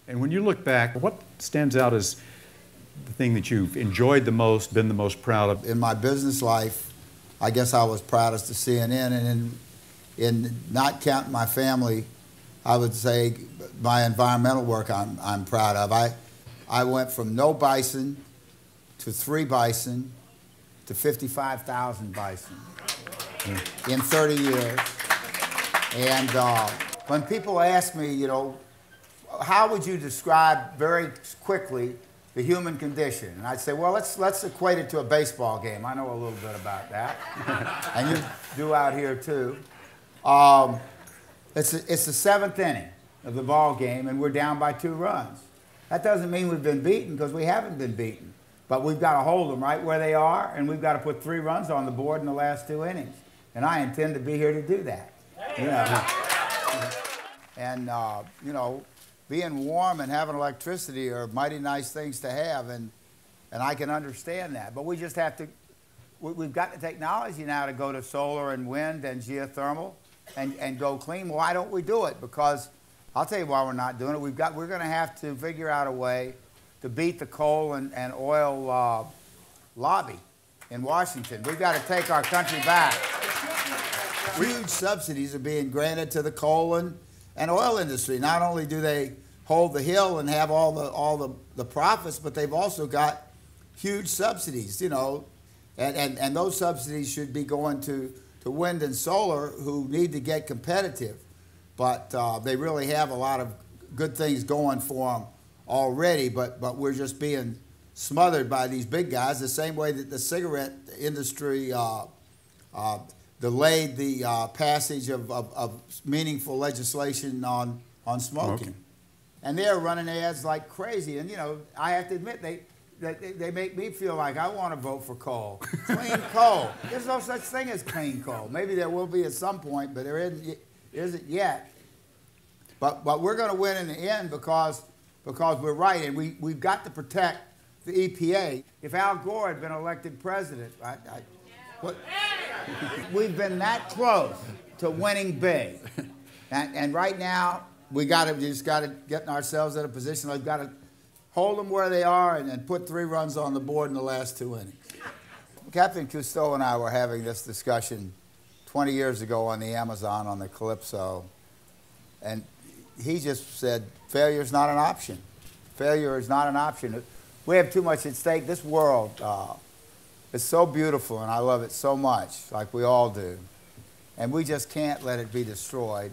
And when you look back, what stands out as the thing that you've enjoyed the most, been the most proud of? In my business life, I guess I was proudest to CNN, and in not counting my family, I would say my environmental work I'm proud of. I went from no bison to 3 bison to 55,000 bison in 30 years. And when people ask me, you know, how would you describe very quickly the human condition? And I'd say, well, let's equate it to a baseball game. I know a little bit about that. And you do out here too. It's the 7th inning of the ball game, and we're down by 2 runs. That doesn't mean we've been beaten, because we haven't been beaten. But we've got to hold them right where they are, and we've got to put 3 runs on the board in the last 2 innings. And I intend to be here to do that. You know. And, you know, being warm and having electricity are mighty nice things to have, and I can understand that. But we just have to, we've got the technology now to go to solar and wind and geothermal and go clean. Why don't we do it? Because I'll tell you why we're not doing it. We're going to have to figure out a way to beat the coal and oil lobby in Washington. We've got to take our country back. Huge subsidies are being granted to the coal and oil industry. Not only do they hold the hill and have all the profits, but they've also got huge subsidies, you know, and those subsidies should be going to wind and solar, who need to get competitive. But they really have a lot of good things going for them already, but we're just being smothered by these big guys, the same way that the cigarette industry delayed the passage of meaningful legislation on smoking. And they're running ads like crazy. And, you know, I have to admit, they make me feel like I want to vote for coal. Clean coal. There's no such thing as clean coal. Maybe there will be at some point, but there isn't yet. But we're going to win in the end because we're right, and we've got to protect the EPA. If Al Gore had been elected president, we've been that close to winning big. And right now, we just got to get ourselves in a position. We've got to hold them where they are and put 3 runs on the board in the last 2 innings. Captain Cousteau and I were having this discussion 20 years ago on the Amazon on the Calypso, and he just said, failure's not an option. Failure is not an option. We have too much at stake. This world is so beautiful, and I love it so much, like we all do. And we just can't let it be destroyed.